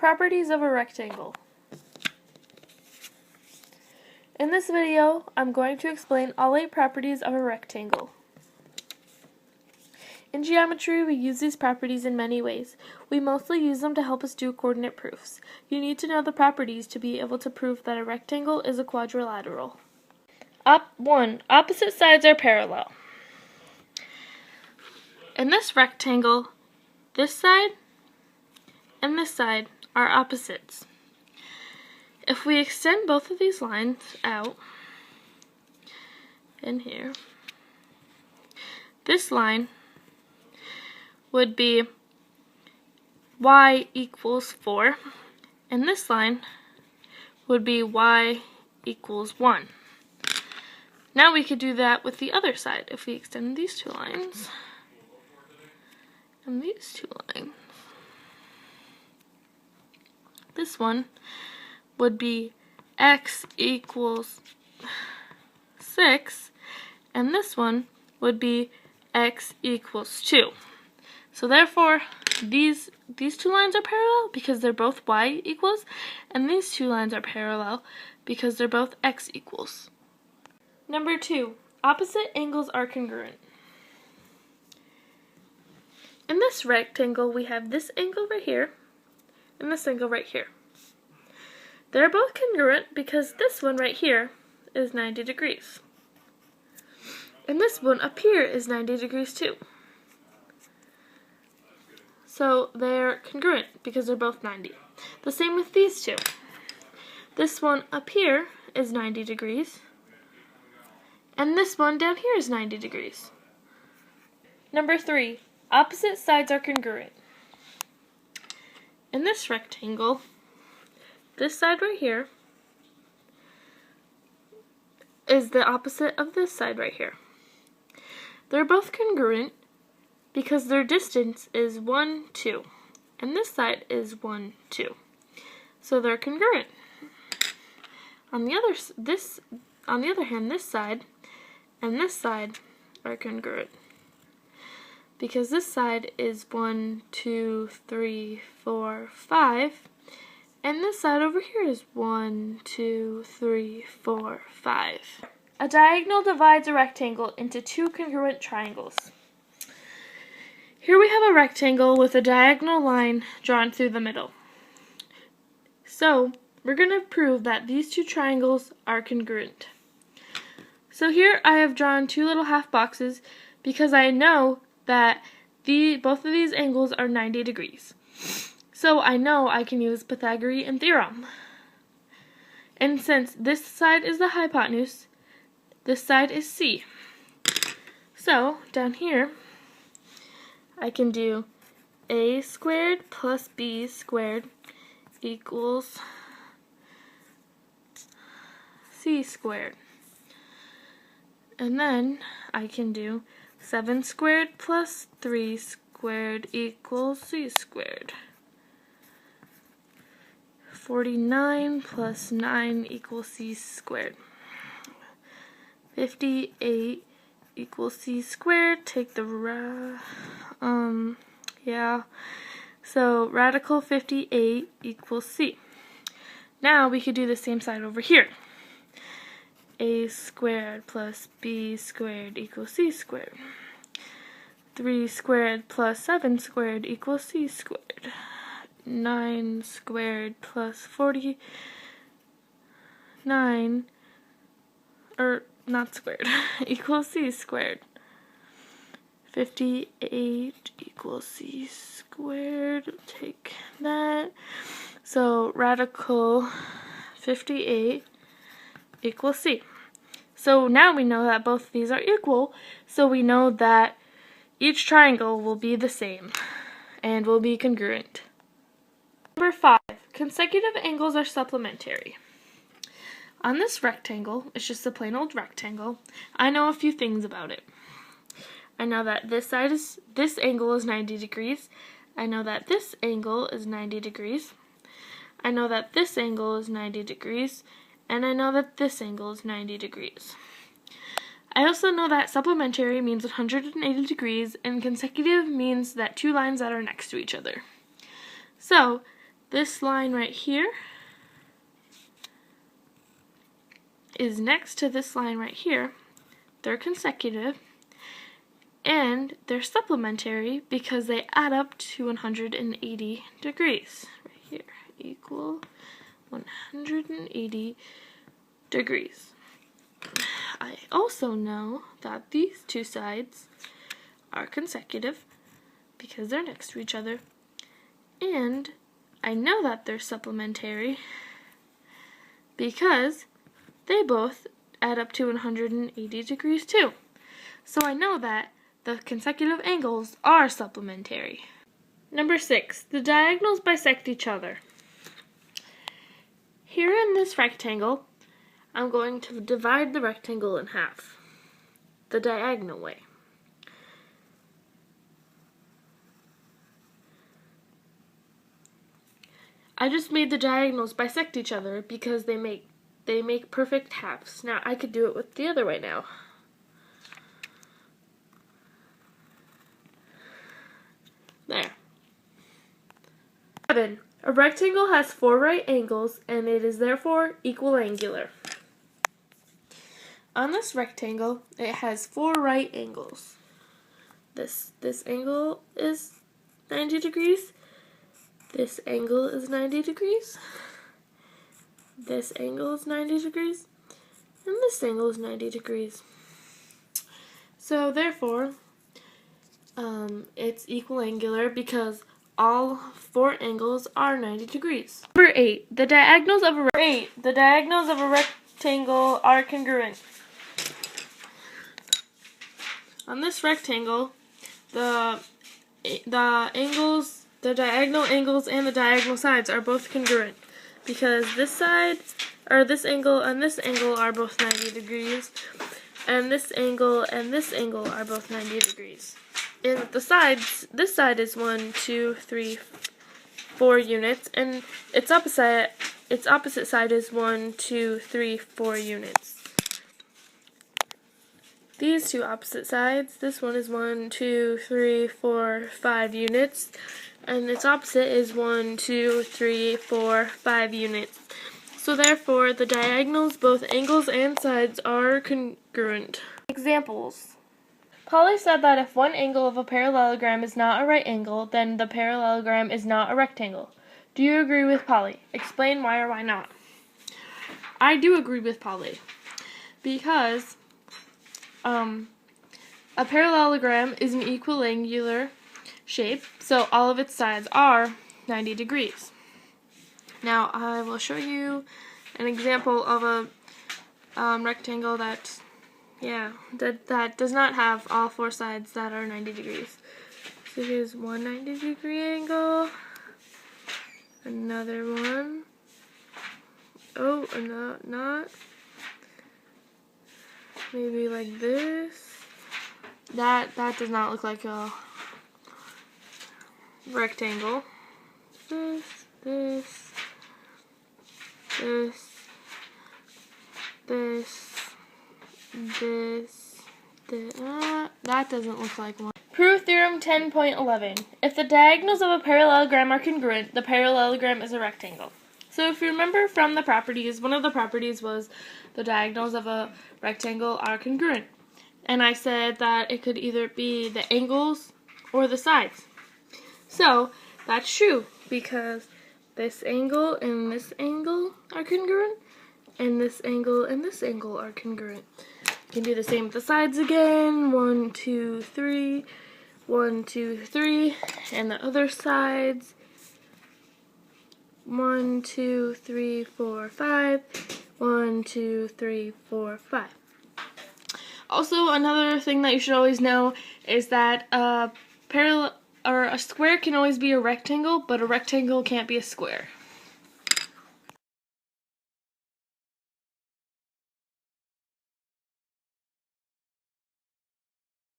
Properties of a rectangle. In this video, I'm going to explain all 8 properties of a rectangle. In geometry, we use these properties in many ways. We mostly use them to help us do coordinate proofs. You need to know the properties to be able to prove that a rectangle is a quadrilateral. 1. Opposite sides are parallel. In this rectangle, this side and this side are opposites. If we extend both of these lines out in here, this line would be y equals 4, and this line would be y equals 1. Now we could do that with the other side. If we extend these two lines and these two lines, this one would be x equals 6, and this one would be x equals 2. So therefore, these two lines are parallel because they're both y equals, and these two lines are parallel because they're both x equals. Number 2, opposite angles are congruent. In this rectangle, we have this angle right here and this angle right here. They're both congruent because this one right here is 90 degrees. And this one up here is 90 degrees too. So they're congruent because they're both 90. The same with these two. This one up here is 90 degrees. And this one down here is 90 degrees. Number 3, opposite sides are congruent. In this rectangle, this side right here is the opposite of this side right here. They're both congruent because their distance is 1, 2, and this side is 1, 2. So they're congruent. On the other hand, this side and this side are congruent because this side is 1, 2, 3, 4, 5, and this side over here is 1, 2, 3, 4, 5. A diagonal divides a rectangle into 2 congruent triangles. Here we have a rectangle with a diagonal line drawn through the middle. So we're going to prove that these 2 triangles are congruent. So here I have drawn 2 little half boxes because I know that both of these angles are 90 degrees. So I know I can use Pythagorean theorem. And since this side is the hypotenuse, this side is C. So down here, I can do a squared plus b squared equals c squared. And then I can do 7 squared plus 3 squared equals c squared. 49 plus 9 equals c squared. 58 equals c squared. Take the so radical 58 equals c. Now we could do the same side over here. A squared plus b squared equals c squared. 3 squared plus 7 squared equals c squared. 9 squared plus 49, or not squared, equals c squared. 58 equals c squared. Take that. So radical 58 equals c. So now we know that both of these are equal, so we know that each triangle will be the same and will be congruent. Number 5, consecutive angles are supplementary. On this rectangle, it's just a plain old rectangle, I know a few things about it. I know that this angle is 90 degrees. I know that this angle is 90 degrees. I know that this angle is 90 degrees. And I know that this angle is 90 degrees. I also know that supplementary means 180 degrees and consecutive means that 2 lines that are next to each other. So this line right here is next to this line right here. They're consecutive, and they're supplementary because they add up to 180 degrees. Right here, equal 180 degrees. I also know that these two sides are consecutive because they're next to each other, and I know that they're supplementary because they both add up to 180 degrees too. So I know that the consecutive angles are supplementary. Number 6, the diagonals bisect each other. Here in this rectangle, I'm going to divide the rectangle in half, the diagonal way. I just made the diagonals bisect each other because they make perfect halves. Now I could do it with the other way now. There. 7. A rectangle has 4 right angles and it is therefore equiangular. On this rectangle, it has 4 right angles. This angle is 90 degrees. This angle is 90 degrees. This angle is 90 degrees. And this angle is 90 degrees. So therefore, it's equiangular because all 4 angles are 90 degrees. Number 8. The diagonals of a rectangle are congruent. On this rectangle, the diagonal angles and the diagonal sides are both congruent because this side, or this angle and this angle are both 90 degrees, and this angle and this angle are both 90 degrees. And the sides, this side is 1, 2, 3, 4 units, and its opposite side is 1, 2, 3, 4 units. These two opposite sides, this one is 1, 2, 3, 4, 5 units, and its opposite is 1, 2, 3, 4, 5 units. So therefore, the diagonals, both angles and sides, are congruent. Examples. Polly said that if one angle of a parallelogram is not a right angle, then the parallelogram is not a rectangle. Do you agree with Polly? Explain why or why not. I do agree with Polly because a parallelogram is an equiangular shape, so all of its sides are 90 degrees. Now I will show you an example of a rectangle that does not have all 4 sides that are 90 degrees. So here's one 90 degree angle, another one, not, maybe like this. That does not look like a rectangle. This, that doesn't look like one. Prove theorem 10.11. If the diagonals of a parallelogram are congruent, the parallelogram is a rectangle. So if you remember from the properties, one of the properties was the diagonals of a rectangle are congruent. And I said that it could either be the angles or the sides. So that's true because this angle and this angle are congruent, and this angle and this angle are congruent. You can do the same with the sides again. 1, 2, 3, 1, 2, 3, and the other sides. 1, 2, 3, 4, 5. 1, 2, 3, 4, 5. Also, another thing that you should always know is that a square can always be a rectangle, but a rectangle can't be a square.